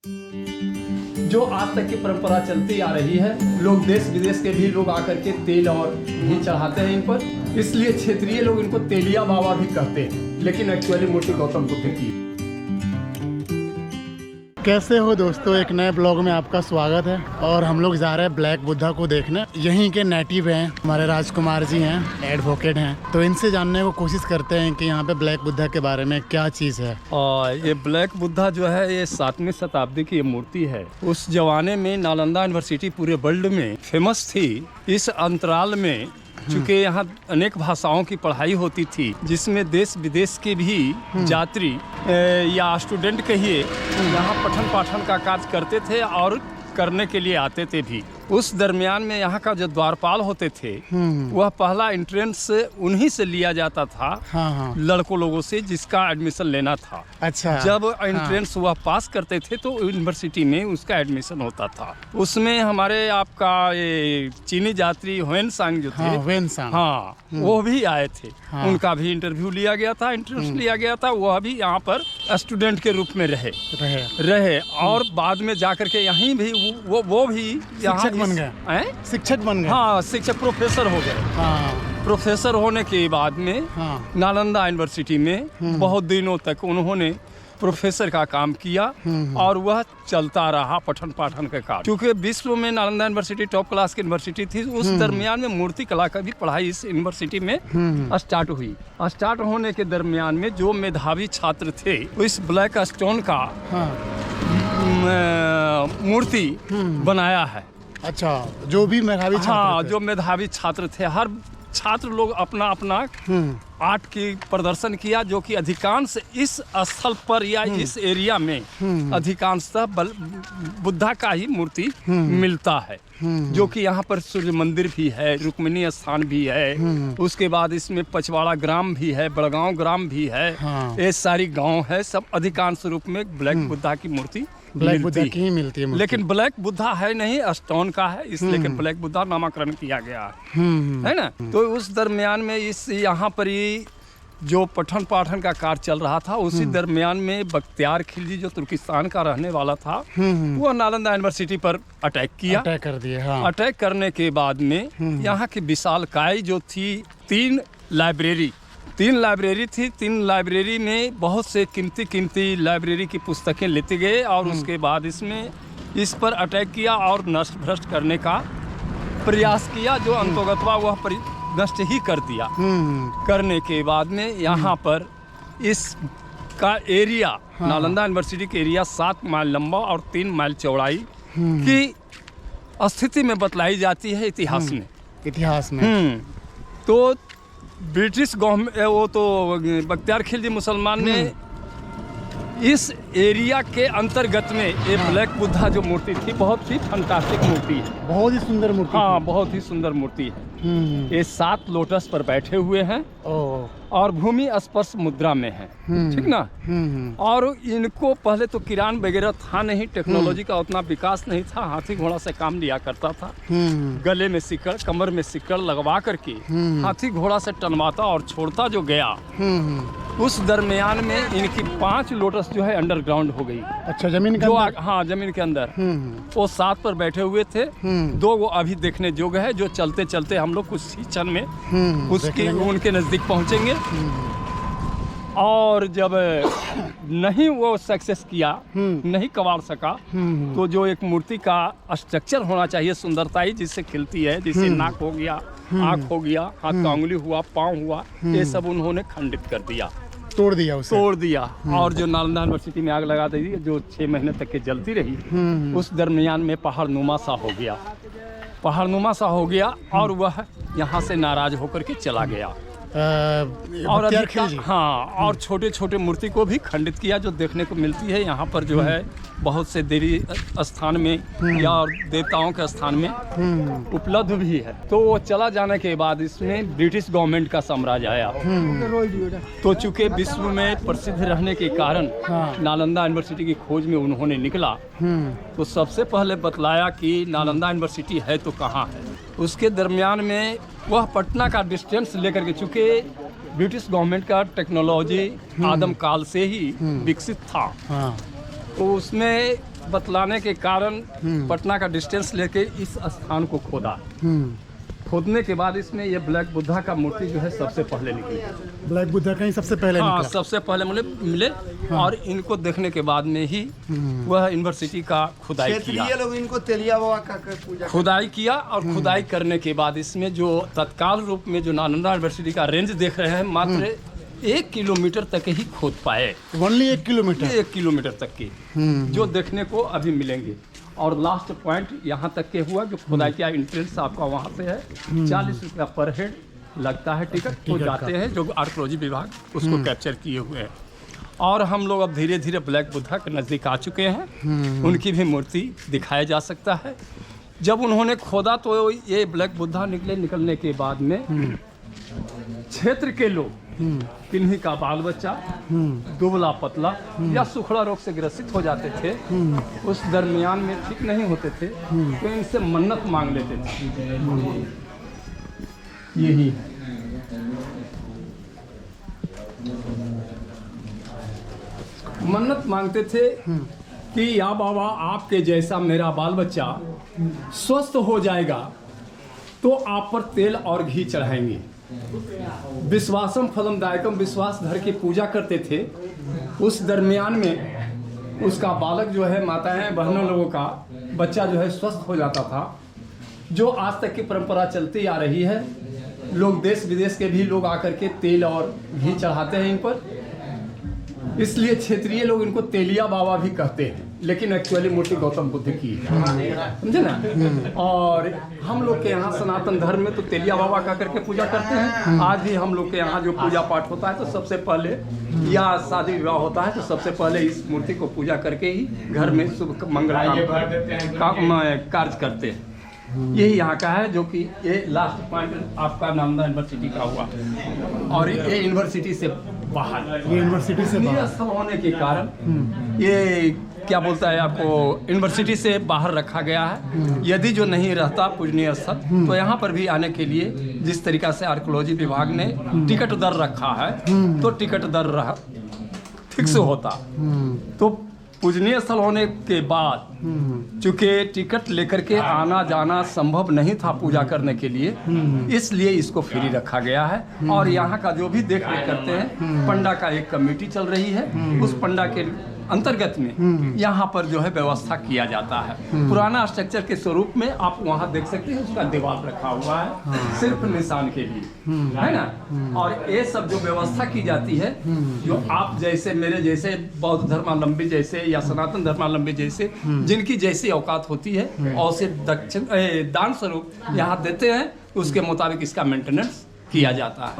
जो आज तक की परंपरा चलती आ रही है। लोग देश विदेश के भी लोग आकर के तेल और घी चढ़ाते हैं इन पर, इसलिए क्षेत्रीय लोग इनको तेलिया बाबा भी कहते हैं, लेकिन एक्चुअली मूर्ति गौतम बुद्ध की। कैसे हो दोस्तों, एक नए ब्लॉग में आपका स्वागत है। और हम लोग जा रहे हैं ब्लैक बुद्धा को देखने। यहीं के नेटिव हैं, हमारे राजकुमार जी हैं, एडवोकेट हैं, तो इनसे जानने को कोशिश करते हैं कि यहाँ पे ब्लैक बुद्धा के बारे में क्या चीज़ है। और ये ब्लैक बुद्धा जो है ये 7वीं शताब्दी की ये मूर्ति है। उस जमाने में नालंदा यूनिवर्सिटी पूरे वर्ल्ड में फेमस थी। इस अंतराल में चूँकि यहाँ अनेक भाषाओं की पढ़ाई होती थी, जिसमें देश विदेश के भी यात्री या स्टूडेंट कहिए यहाँ पठन पाठन का कार्य करते थे और करने के लिए आते थे भी। उस दरमियान में यहाँ का जो द्वारपाल होते थे वह पहला एंट्रेंस उन्हीं से लिया जाता था, लड़कों लोगों से जिसका एडमिशन लेना था। अच्छा, जब एंट्रेंस वह पास करते थे तो यूनिवर्सिटी में उसका एडमिशन होता था। उसमें हमारे आपका ये चीनी यात्री हुएन सांग जो थे, वो भी आए थे। उनका भी इंटरव्यू लिया गया था, एंट्रेंस लिया गया था। वह भी यहाँ पर स्टूडेंट के रूप में रहे और बाद में जाकर के यहीं भी वो भी यहाँ बन गए, शिक्षक बन गए। हाँ, शिक्षक प्रोफेसर हो गए। प्रोफेसर होने के बाद में नालंदा यूनिवर्सिटी में बहुत दिनों तक उन्होंने प्रोफेसर का काम किया और वह चलता रहा पठन पाठन का काम। क्योंकि विश्व में नालंदा यूनिवर्सिटी टॉप क्लास की यूनिवर्सिटी थी, उस दरमियान में मूर्ति कला का भी पढ़ाई इस यूनिवर्सिटी में स्टार्ट हुई। स्टार्ट होने के दरमियान में जो मेधावी छात्र थे इस ब्लैक स्टोन का मूर्ति बनाया है। अच्छा, जो भी मेधावी छात्र थे। जो मेधावी छात्र थे, हर छात्र लोग अपना अपना आर्ट की प्रदर्शन किया, जो कि अधिकांश इस स्थल पर या इस एरिया में अधिकांशतः बुद्धा का ही मूर्ति मिलता है। जो कि यहाँ पर सूर्य मंदिर भी है, रुक्मिणी स्थान भी है, उसके बाद इसमें पचवाड़ा ग्राम भी है, बड़गांव ग्राम भी है। ये सारी गांव है, सब अधिकांश रूप में ब्लैक बुद्धा की मूर्ति ब्लैक बुद्धा की ही मिलती है। लेकिन ब्लैक बुद्धा है नहीं, स्टोन का है, इसलिए ब्लैक बुद्धा नामकरण किया गया है ना। तो उस दरमियान में इस यहाँ पर ही जो पठन पाठन का कार्य चल रहा था, उसी दरमियान में बख्तियार खिलजी जो तुर्किस्तान का रहने वाला था, वो नालंदा यूनिवर्सिटी पर अटैक किया। अटैक कर दिया। अटैक करने के बाद में यहाँ की विशालकाय जो थी, 3 लाइब्रेरी थी। 3 लाइब्रेरी में बहुत से कीमती लाइब्रेरी की पुस्तकें लेते गए और उसके बाद इस पर अटैक किया और नष्ट भ्रष्ट करने का प्रयास किया, जो अंतोगत्वा वह नष्ट ही कर दिया। करने के बाद में यहाँ पर इसका एरिया, नालंदा यूनिवर्सिटी का एरिया 7 माइल लंबा और 3 माइल चौड़ाई की स्थिति में बतलाई जाती है इतिहास में। तो ब्रिटिश गवर्नमेंट, वो तो बख्तियार खिलजी मुसलमान ने इस एरिया के अंतर्गत में ये ब्लैक बुद्धा जो मूर्ति थी, बहुत ही फंटास्टिक मूर्ति है, बहुत ही सुंदर मूर्ति। हाँ, बहुत ही सुंदर मूर्ति है। ये 7 लोटस पर बैठे हुए हैं और भूमि स्पर्श मुद्रा में है, ठीक ना। और इनको पहले तो किरान वगैरह था नहीं, टेक्नोलॉजी का उतना विकास नहीं था, हाथी घोड़ा से काम लिया करता था। गले में सिकड़, कमर में सिकड़ लगवा करके हाथी घोड़ा से टनवाता और छोड़ता जो गया। उस दरमियान में इनकी 5 लोटस जो है अंडरग्राउंड हो गई। अच्छा, जमीन के अंदर? हाँ, जमीन के अंदर। वो 7 पर बैठे हुए थे। 2 वो अभी देखने योग्य है, जो चलते चलते हम लोग कुछ ही क्षण में उनके नजदीक पहुंचेंगे। और जब नहीं वो सक्सेस किया, नहीं कवाड़ सका, तो जो एक मूर्ति का स्ट्रक्चर होना चाहिए, सुंदरता ही जिससे खिलती है, जैसे नाक हो गया, आँख हो गया, हाथ का उंगली हुआ, पाँव हुआ, ये सब उन्होंने खंडित कर दिया, तोड़ दिया। और जो नालंदा यूनिवर्सिटी में आग लगा दी, जो 6 महीने तक के जलती रही, उस दरमियान में पहाड़नुमा सा हो गया और वह यहाँ से नाराज होकर के चला गया। और छोटे छोटे मूर्ति को भी खंडित किया, जो देखने को मिलती है यहाँ पर जो है बहुत से देवी स्थान में या देवताओं के स्थान में उपलब्ध भी है। तो वो चला जाने के बाद इसमें ब्रिटिश गवर्नमेंट का साम्राज्य आया। तो चूंकि विश्व में प्रसिद्ध रहने के कारण नालंदा यूनिवर्सिटी की खोज में उन्होंने निकला, तो सबसे पहले बतलाया कि नालंदा यूनिवर्सिटी है तो कहाँ है। उसके दरमियान में वह पटना का डिस्टेंस लेकर के, चूँकि ब्रिटिश गवर्नमेंट का टेक्नोलॉजी आदम काल से ही विकसित था, तो उसमें बतलाने के कारण पटना का डिस्टेंस लेके इस स्थान को खोदा। खोदने के बाद इसमें ये ब्लैक बुद्धा का मूर्ति जो है सबसे पहले निकली। ब्लैक बुद्धा कहीं सबसे पहले हाँ, निकला। सबसे पहले मिले और इनको देखने के बाद में ही वह यूनिवर्सिटी का खुदाई किया। लोग इनको तेलिया बाबा का पूजा खुदाई किया और खुदाई करने के बाद इसमें जो तत्काल रूप में जो नालंदा यूनिवर्सिटी का रेंज देख रहे हैं, मात्र 1 किलोमीटर तक ही खोद पाए। Only 1 kilometre? 1 किलोमीटर तक की जो देखने को अभी मिलेंगे। और लास्ट पॉइंट यहाँ तक के हुआ जो खुदाई किया। एंट्रेंस आपका वहाँ से है, 40 रुपया पर हेड लगता है टिकट। तो जाते हैं जो आर्कियोलॉजी विभाग उसको कैप्चर किए हुए हैं। और हम लोग अब धीरे धीरे ब्लैक बुद्धा के नज़दीक आ चुके हैं। उनकी भी मूर्ति दिखाया जा सकता है। जब उन्होंने खोदा तो ये ब्लैक बुद्धा निकलने के बाद में क्षेत्र के लोग, किन्हीं का बाल बच्चा दुबला पतला या सुखड़ा रोग से ग्रसित हो जाते थे, उस दरमियान में ठीक नहीं होते थे, तो इनसे मन्नत मांग लेते थे। यही है। मन्नत मांगते थे कि या बाबा आपके जैसा मेरा बाल बच्चा स्वस्थ हो जाएगा तो आप पर तेल और घी चढ़ाएंगे। विश्वासम फलम दायकम, विश्वास धर के पूजा करते थे। उस दरमियान में उसका बालक जो है, माताएं बहनों लोगों का बच्चा जो है स्वस्थ हो जाता था, जो आज तक की परंपरा चलती आ रही है। लोग देश विदेश के भी लोग आकर के तेल और घी चढ़ाते हैं इन पर, इसलिए क्षेत्रीय लोग इनको तेलिया बाबा भी कहते हैं, लेकिन एक्चुअली मूर्ति गौतम बुद्ध की है, समझे ना। और हम लोग के यहाँ सनातन धर्म में तो तेलिया बाबा कह करके पूजा करते हैं। आज भी हम लोग के यहाँ जो पूजा पाठ होता है तो सबसे पहले, या शादी विवाह होता है तो सबसे पहले इस मूर्ति को पूजा करके ही घर में शुभ मंगल कार्य करते हैं। यही यहाँ का है, जो कि ये लास्ट पॉइंट आपका नालंदा यूनिवर्सिटी का हुआ। और ये यूनिवर्सिटी से बाहर, ये यूनिवर्सिटी से बाहर स्थल होने के कारण ये क्या बोलता है आपको, यूनिवर्सिटी से बाहर रखा गया है। यदि जो नहीं रहता पूजनीय स्थल, तो यहाँ पर भी आने के लिए जिस तरीका से आर्कियोलॉजी विभाग ने टिकट दर रखा है, तो टिकट दर फिक्स होता। तो पूजनीय स्थल होने के बाद चूंकि टिकट लेकर के आना जाना संभव नहीं था पूजा करने के लिए, इसलिए इसको फ्री रखा गया है। और यहाँ का जो भी देख रेख करते हैं, पंडा का एक कमेटी चल रही है, उस पंडा के अंतर्गत में यहाँ पर जो है व्यवस्था किया जाता है। पुराना स्ट्रक्चर के स्वरूप में आप वहाँ देख सकते हैं, उसका दीवार रखा हुआ है सिर्फ निशान के लिए, है ना। और ये सब जो व्यवस्था की जाती है, जो आप जैसे मेरे जैसे बौद्ध धर्मावलंबी जैसे या सनातन धर्मावलंबी जैसे जिनकी जैसी औकात होती है, और से दक्षिण दान स्वरूप यहाँ देते हैं, उसके मुताबिक इसका मेंटेनेंस किया जाता है।